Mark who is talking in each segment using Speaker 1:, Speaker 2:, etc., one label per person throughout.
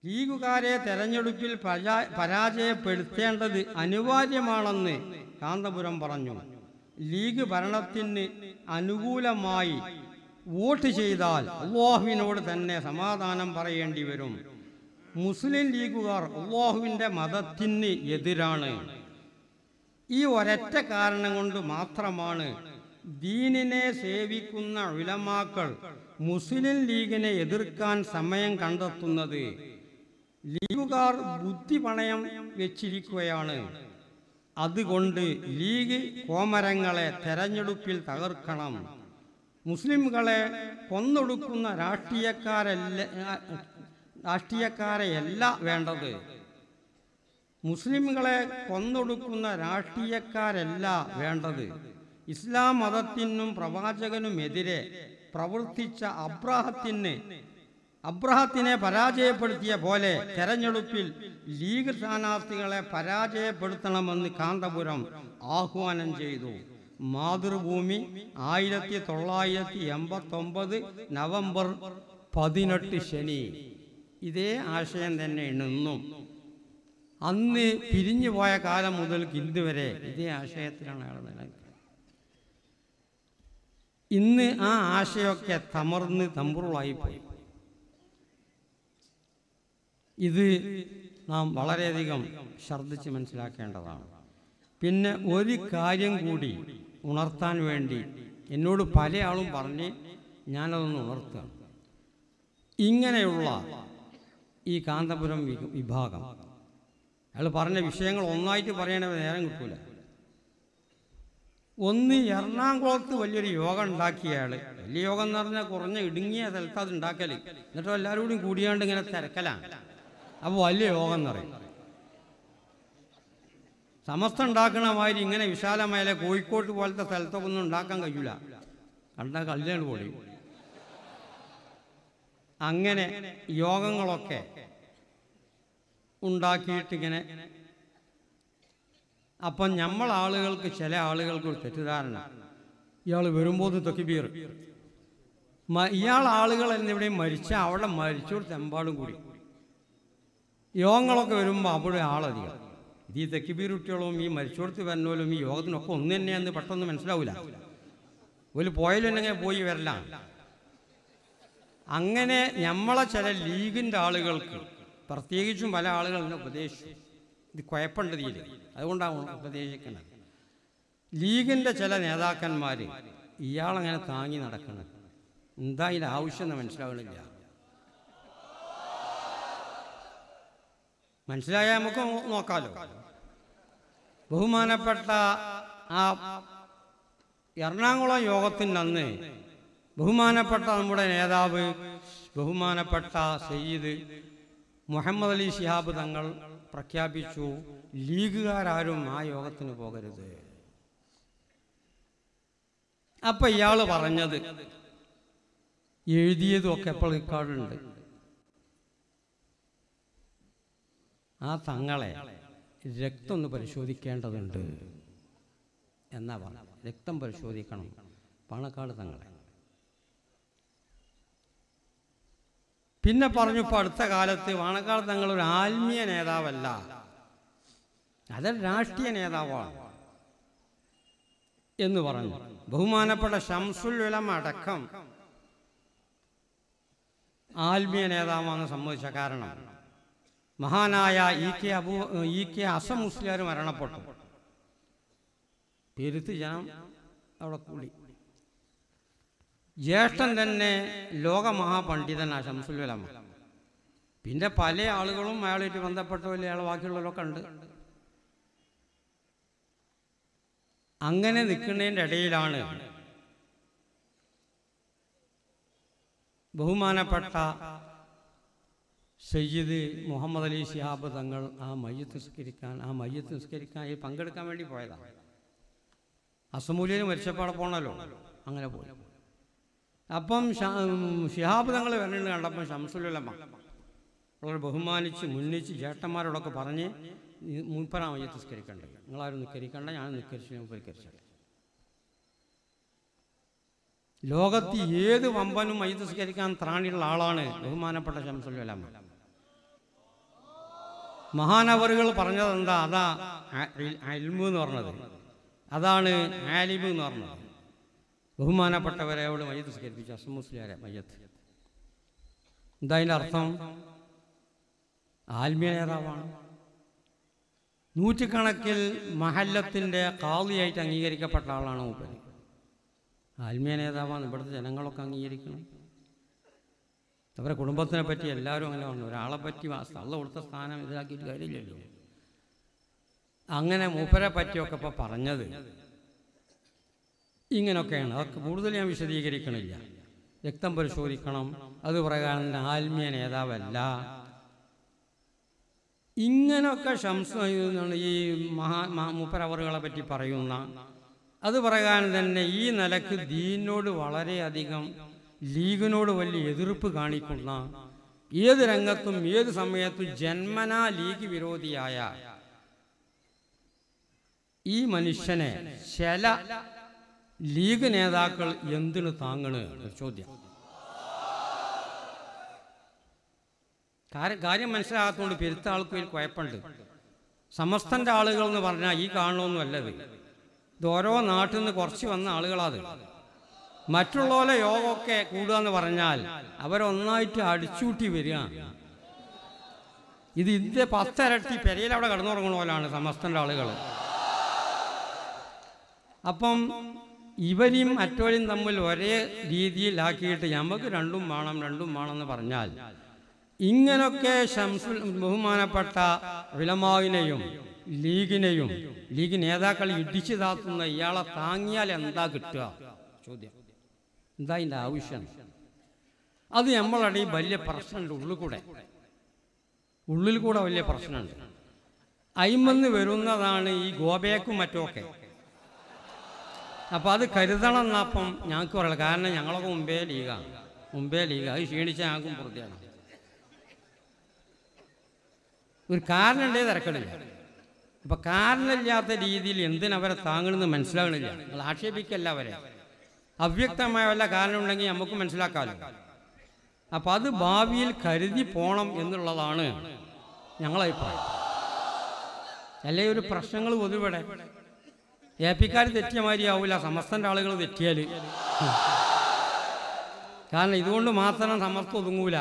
Speaker 1: ലീഗുകാരെ തെരഞ്ഞെടുപ്പിൽ പരാജയപ്പെടുത്തേണ്ടത് അനിവാര്യമാണെന്ന് കാന്തപുരം പറഞ്ഞു. ലീഗ് ഭരണത്തിന് അനുകൂലമായി വോട്ട് ചെയ്താൽ അല്ലാഹുവിനോട് തന്നെ സമാധാനം പറയേണ്ടി വരും. മുസ്ലിം ലീഗുകാർ അല്ലാഹുവിൻ്റെ മതത്തിന് എതിരാണ്. ഈ ഒരൊറ്റ കാരണം കൊണ്ട് മാത്രമാണ് ദീനിനെ സേവിക്കുന്ന ഉലമാക്കൾ മുസ്ലിം ലീഗിനെ എതിർക്കാൻ സമയം കണ്ടെത്തുന്നത്. ലീഗുകാർ ബുദ്ധി പണയം വെച്ചിരിക്കുകയാണ്. അതുകൊണ്ട് ലീഗ് കോമരങ്ങളെ തെരഞ്ഞെടുപ്പിൽ തകർക്കണം. മുസ്ലിംകളെ കൊന്നൊടുക്കുന്ന രാഷ്ട്രീയക്കാരെയല്ല വേണ്ടത്. മുസ്ലിംകളെ കൊന്നൊടുക്കുന്ന രാഷ്ട്രീയക്കാരല്ല വേണ്ടത്. ഇസ്ലാം മതത്തിനും പ്രവാചകനുമെതിരെ പ്രവർത്തിച്ച അബ്രാഹത്തിനെ പരാജയപ്പെടുത്തിയ പോലെ തെരഞ്ഞെടുപ്പിൽ ലീഗ് സ്ഥാനാർത്ഥികളെ പരാജയപ്പെടുത്തണമെന്ന് കാന്തപുരം ആഹ്വാനം ചെയ്തു. മാതൃഭൂമി 1989 നവംബർ 18 ശനി. ഇതേ ആശയം തന്നെ ഇന്നും. അന്ന് പിരിഞ്ഞുപോയ കാലം മുതൽ ഇന്ന് വരെ ഇതേ ആശയത്തിലാണ് അയാൾ നിലനിൽക്കുന്നത്. ഇന്ന് ആ ആശയമൊക്കെ തമർന്ന് തമ്പുരുളായിപ്പോയി. ഇത് നാം വളരെയധികം ശ്രദ്ധിച്ച് മനസ്സിലാക്കേണ്ടതാണ്. പിന്നെ ഒരു കാര്യം കൂടി ഉണർത്താൻ വേണ്ടി എന്നോട് പല ആളും പറഞ്ഞ് ഞാനതൊന്ന് ഉണർത്തുക. ഇങ്ങനെയുള്ള ഈ കാന്തപുരം വിഭാഗം അയാൾ പറഞ്ഞ വിഷയങ്ങൾ ഒന്നായിട്ട് പറയണത് നേരം കിട്ടൂല. ഒന്ന്, എറണാകുളത്ത് വലിയൊരു യോഗം ഉണ്ടാക്കിയ അയാൾ, വലിയ യോഗം എന്ന് പറഞ്ഞാൽ കുറഞ്ഞ ഇടുങ്ങിയ സ്ഥലത്ത് അത് ഉണ്ടാക്കല്, എന്നിട്ട് എല്ലാവരും കൂടി കൂടിയാണ്ട് ഇങ്ങനെ തിരക്കലാണ്. അപ്പോൾ വലിയ യോഗം എന്ന് പറയും. സമസ്ത ഉണ്ടാക്കണ മാതിരി ഇങ്ങനെ വിശാലമായ കോഴിക്കോട്ട് പോലത്തെ സ്ഥലത്തൊക്കെ ഒന്നും ഉണ്ടാക്കാൻ കഴിയൂല, കണ്ടാൽ കല്യാണം പൊടി. അങ്ങനെ യോഗങ്ങളൊക്കെ ഉണ്ടാക്കിയിട്ടിങ്ങനെ. അപ്പം നമ്മളാളുകൾക്ക്, ചില ആളുകൾക്ക് ഒരു തെറ്റിദ്ധാരണ, ഇയാൾ വരുമ്പോൾ തക്ബീർ, ഇയാൾ ആളുകൾ എന്നിവിടെയും മരിച്ചാൽ അവിടെ മരിച്ചോട് തെമ്പാടും കൂടി. യോഗങ്ങളൊക്കെ വരുമ്പോൾ അവിടെ ആളധികം. ഇത് ഈ തക്ബീർ കുട്ടികളും ഈ മരിച്ചോടത്ത് വരുന്നോലും ഈ യോഗത്തിനൊക്കെ ഒന്ന് തന്നെയാന്ന് പെട്ടെന്ന് മനസ്സിലാവില്ല. ഒരു പോയാലും പോയി വരലാണ്. അങ്ങനെ നമ്മളെ ചില ലീഗിൻ്റെ ആളുകൾക്ക്, പ്രത്യേകിച്ചും പല ആളുകൾ എന്നെ ഉപദേശിച്ചു, ഇത് കുഴപ്പമുണ്ട് തീരെ, അതുകൊണ്ടാണ് ഉപദേശിക്കുന്നത്. ലീഗിൻ്റെ ചില നേതാക്കന്മാർ ഇയാളങ്ങനെ താങ്ങി നടക്കണം. എന്താ ഇതിൻ്റെ ആവശ്യം എന്ന് മനസ്സിലാവണില്ല. മനസ്സിലായാൽ നമുക്ക് നോക്കാലോ. ബഹുമാനപ്പെട്ട ആ എറണാകുളം യോഗത്തിൻ്റെ അന്ന് ബഹുമാനപ്പെട്ട നമ്മുടെ നേതാവ്, ബഹുമാനപ്പെട്ട സയ്യിദ് മുഹമ്മദ് അലി ശിഹാബ് തങ്ങൾ പ്രഖ്യാപിച്ചു, ലീഗുകാരും ആ യോഗത്തിന് പോകരുത്. അപ്പൊ ഇയാൾ പറഞ്ഞത്, എഴുതിയതും ഒക്കെ ഇപ്പോൾ റെക്കോർഡുണ്ട്. ആ തങ്ങളെ രക്തം ഒന്ന് പരിശോധിക്കേണ്ടതുണ്ട് എന്നാ പറഞ്ഞു. രക്തം പരിശോധിക്കണം പാണക്കാട് തങ്ങളെ. പിന്നെ പറഞ്ഞു, ഇപ്പോൾ അടുത്ത കാലത്ത് പാണക്കാട് തങ്ങൾ ഒരു ആത്മീയ നേതാവല്ല, അതൊരു രാഷ്ട്രീയ നേതാവാണ് എന്ന് പറഞ്ഞു. ബഹുമാനപ്പെട്ട ശംസുൽ ഉലമ അടക്കം ആത്മീയ നേതാവാണെന്ന് സമ്മതിച്ച കാരണം മഹാനായ ഇ കെ അസം മുസ്ലിയാർ മരണപ്പെട്ടു. പെരുത്ത് ജനം അവിടെ കൂടി. ജ്യേഷ്ഠൻ തന്നെ ലോകമഹാപണ്ഡിതനാണ് ശംസുൽ ഉലമ. പിന്നെ പല ആളുകളും അയാളായിട്ട് ബന്ധപ്പെട്ട വലിയ ആൾ ബാക്കിയുള്ളവരൊക്കെ ഉണ്ട്. അങ്ങനെ നിൽക്കുന്നതിൻ്റെ ഇടയിലാണ് ബഹുമാനപ്പെട്ട സയ്യിദ് മുഹമ്മദ് അലി ശിഹാബ് തങ്ങൾ ആ മയ്യത്ത് നിസ്കരിക്കാൻ പങ്കെടുക്കാൻ വേണ്ടി പോയതാണ്. അസമൂലിയിൽ മരിച്ചപ്പാടെ പോണല്ലോ, അങ്ങനെ പോയി. അപ്പം ശിഹാബ് തങ്ങൾ വരേണ്ടത് കണ്ടപ്പം ശംസുൽ ഉലമ വളരെ ബഹുമാനിച്ച് മുന്നിച്ച് ജ്യേഷ്ഠന്മാരോടൊക്കെ പറഞ്ഞ്, മൂപ്പരാ മയ്യത്ത് നിസ്കരിക്കണ്ടേ, നിങ്ങളാരും നിസ്കരിക്കണ്ട, ഞാൻ നിസ്കരിച്ചു. ലോകത്ത് ഏത് വമ്പനും മയ്യത്ത് നിസ്കരിക്കാൻ ത്രാണിയുള്ള ആളാണ് ബഹുമാനപ്പെട്ട ശംസുൽ ഉലമ. മഹാനവറുകൾ പറഞ്ഞത് എന്താ? അതാ ഇൽമു എന്ന് പറഞ്ഞത്, അതാണ് ആലിമ് എന്ന് പറഞ്ഞത്. ബഹുമാനപ്പെട്ടവരോട് മയ്യത്ത് നിസ്കരിപ്പിച്ചു, അസ്മ മുസ്ലിയാരെ മയ്യത്ത്. എന്താ അതിൻ്റെ അർത്ഥം? ആത്മീയ നേതാവാണ്. നൂറ്റുകണക്കിൽ മഹല്ലത്തിൻ്റെ ഖാദിയായിട്ട് അംഗീകരിക്കപ്പെട്ട ആളാണ് മൂപ്പര്. ആത്മീയ നേതാവാണ്. ഇവിടുത്തെ ജനങ്ങളൊക്കെ അംഗീകരിക്കണം. അവരുടെ കുടുംബത്തിനെ പറ്റി എല്ലാവരും അങ്ങനെ പറഞ്ഞു. ഒരാളെ പറ്റി അള്ള കൊടുത്ത സ്ഥാനം ഇതാക്കിയിട്ട് കാര്യമില്ലല്ലോ. അങ്ങനെ മൂപ്പരെ പറ്റിയൊക്കെ ഇപ്പോൾ പറഞ്ഞത് ഇങ്ങനെയൊക്കെയാണ്. അതൊക്കെ കൂടുതൽ ഞാൻ വിശദീകരിക്കണില്ല. രക്തം പരിശോധിക്കണം, അത് പ്രകാരം ആത്മീയ നേതാവല്ല. ഇങ്ങനെയൊക്കെ ഈ മൂപ്പരവറുകളെ പറ്റി പറയുന്ന അത് പ്രകാരം തന്നെ ഈ നിലക്ക് ദീനിനോട് വളരെയധികം ലീഗിനോട് വലിയ എതിർപ്പ് കാണിക്കുന്ന, ഏത് രംഗത്തും ഏത് സമയത്തും ജന്മനാ ലീഗ് വിരോധിയായ ഈ മനുഷ്യനെ ചില ലീഗ് നേതാക്കൾ എന്തിനു താങ്ങണ്? ചോദ്യം. കാര്യം മനസ്സിലാകാത്തതുകൊണ്ട് പെരുത്ത ആൾക്ക് കുഴപ്പമുണ്ട്. സമസ്തൻ്റെ ആളുകൾ എന്ന് പറഞ്ഞാൽ ഈ കാണണമെന്നല്ലത്. ഇത് ഓരോ നാട്ടിൽ നിന്ന് കുറച്ച് വന്ന ആളുകളാത്. മറ്റുള്ളവരെ യോഗമൊക്കെ കൂടുക എന്ന് പറഞ്ഞാൽ അവരൊന്നായിട്ട് അടിച്ചൂട്ടി വരിക. ഇത് ഇന്ത്യ 10 ഇരട്ടി പെരയിൽ അവിടെ കിടന്നുറങ്ങണ പോലാണ് സമസ്തൻ്റെ ആളുകൾ. അപ്പം ഇവരെയും മറ്റവരെയും തമ്മിൽ ഒരേ രീതിയിലാക്കിയിട്ട് നമുക്ക് രണ്ടും വേണം എന്ന് പറഞ്ഞാൽ ഇങ്ങനൊക്കെ ബഹുമാനപ്പെട്ട ഉലമാവിനെയും ലീഗിനെയും ലീഗ് നേതാക്കൾ ഇടിച്ചു താത്തുന്ന ഇയാളെ താങ്ങിയാൽ എന്താ കിട്ടുക? ചോദ്യം. എന്താ ഇതിൻ്റെ ആവശ്യം? അത് നമ്മളുടെ ഈ വലിയ പ്രശ്നമുണ്ട്. ഉള്ളിൽ കൂടെ വലിയ പ്രശ്നമുണ്ട്. അയിമെന്ന് വരുന്നതാണ് ഈ ഗോബേക്കും മറ്റുമൊക്കെ. അപ്പം അത് കരുതണം എന്നപ്പം ഞങ്ങൾക്ക് പറയാം. കാരണം ഞങ്ങളൊക്കെ മുമ്പേ ലീഗാണ്. അത് ക്ഷീണിച്ച ഞങ്ങൾക്കും പൂർത്തിയാണ്. ഒരു കാരണം ഉണ്ടേ തിരക്കണില്ല. അപ്പം കാരണമില്ലാത്ത രീതിയിൽ എന്തിനവരെ താങ്ങണമെന്ന് മനസ്സിലാകണില്ല. നിങ്ങൾ ആക്ഷേപിക്കല്ല അവരെ. അവ്യക്തമായ വല്ല കാരണം ഉണ്ടെങ്കിൽ നമുക്ക് മനസ്സിലാക്കാമല്ലോ. അപ്പം അത് ഭാവിയിൽ കരുതി പോകണം എന്നുള്ളതാണ് ഞങ്ങളെ അഭിപ്രായം. അല്ലേ ഒരു പ്രശ്നങ്ങൾ പൊതുവിടെ ഏപ്പിക്കാർ തെറ്റിയ മാതിരി ആവില്ല സമസ്തൻ്റെ ആളുകൾ തെറ്റിയാൽ. കാരണം ഇതുകൊണ്ട് മാത്രം സമസ്ത ഒതുങ്ങൂല.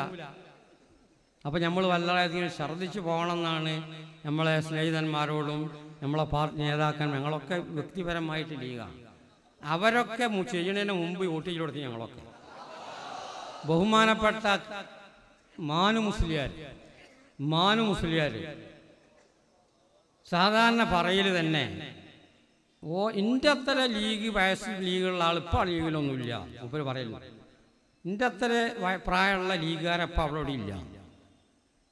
Speaker 1: അപ്പം നമ്മൾ വളരെയധികം ഛർദ്ദിച്ച് പോകണമെന്നാണ് നമ്മളെ സ്നേഹിതന്മാരോടും നമ്മളെ പാർട്ടി നേതാക്കൾ ഞങ്ങളൊക്കെ വ്യക്തിപരമായിട്ട് ലീഗാണ്. അവരൊക്കെ ചെയ്യുന്നതിന് മുമ്പ് വോട്ട് കൊടുത്ത് ഞങ്ങളൊക്കെ ബഹുമാനപ്പെട്ട മാനു മുസ്ലിയാർ സാധാരണ പറയൽ തന്നെ ഇൻ്റെ അത്ര ലീഗുള്ള ആൾ ഇപ്പോൾ ആ ലീഗിലൊന്നുമില്ല. മൂപ്പർ പറയില്ല ഇൻ്റെ അത്ര പ്രായമുള്ള ലീഗുകാരപ്പം അവിടെ ഇല്ല.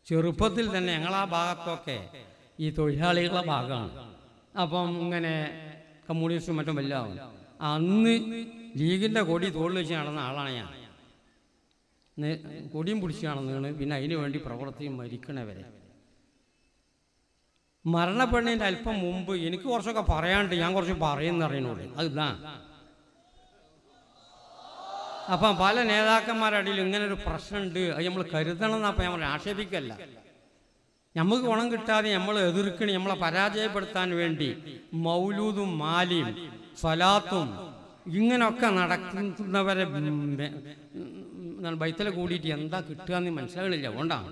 Speaker 1: ചെറുപ്പത്തിൽ തന്നെ ഞങ്ങളാ ഭാഗത്തൊക്കെ ഈ തൊഴിലാളികളുടെ ഭാഗമാണ്. അപ്പം ഇങ്ങനെ കമ്മ്യൂണിസ്റ്റും മറ്റും വല്ലാവും. അന്ന് ലീഗിൻ്റെ കൊടി തോളിൽ വെച്ച് നടന്ന ആളാണ് ഞാൻ. കൊടിയും പിടിച്ച് നടന്നാണ്. പിന്നെ അതിനു വേണ്ടി പ്രവർത്തിയും മരിക്കണവരെ. മരണപ്പെടുന്നതിൻ്റെ അല്പം മുമ്പ് എനിക്ക് കുറച്ചൊക്കെ പറയാണ്ട് ഞാൻ കുറച്ച് പറയുന്ന അറിയണോട് അതിതാ. അപ്പം പല നേതാക്കന്മാരുടെ അടിയിൽ ഇങ്ങനെ ഒരു പ്രശ്നമുണ്ട്, അത് നമ്മൾ കരുതണം എന്നപ്പം നമ്മൾ ആക്ഷേപിക്കല്ല. നമുക്ക് ഗുണം കിട്ടാതെ നമ്മൾ എതിർക്കണി, നമ്മളെ പരാജയപ്പെടുത്താൻ വേണ്ടി മൗലൂദും മാലിയും സ്വലാത്തും ഇങ്ങനെയൊക്കെ നടക്കുന്നവരെ ബൈത്തല കൂടിയിട്ട് എന്താ കിട്ടുക എന്ന് മനസ്സിലാകണില്ല. അതുകൊണ്ടാണ്